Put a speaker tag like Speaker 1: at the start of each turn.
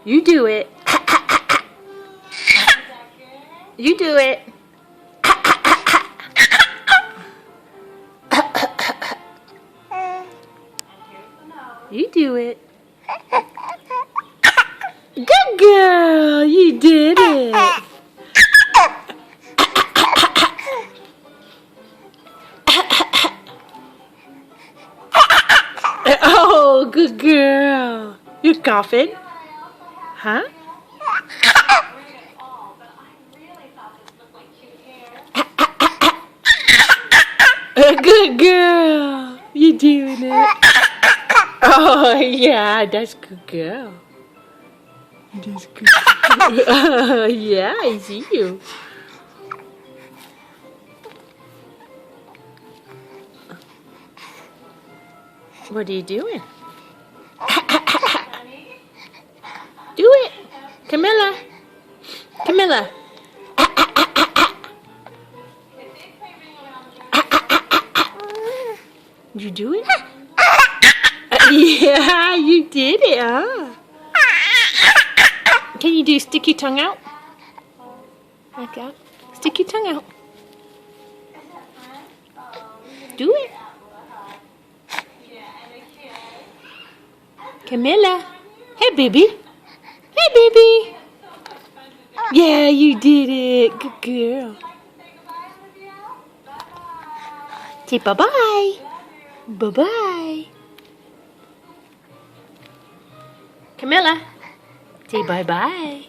Speaker 1: You do it. You do it. You do it. Good girl. You did it. Oh, good girl. You're coughing? Huh? Good girl. You doing it? Oh, yeah, that's good girl. That's good. Yeah, I see you. What are you doing? Do it. Camilla. Camilla. Did you do it? Yeah, you did it, huh? Can you do stick your tongue out? Like that. Stick your tongue out. Do it. Camilla. Hey, baby. Hey, baby. Yeah, you did it. Good girl. Say bye-bye. Bye-bye. Camilla. Say bye-bye.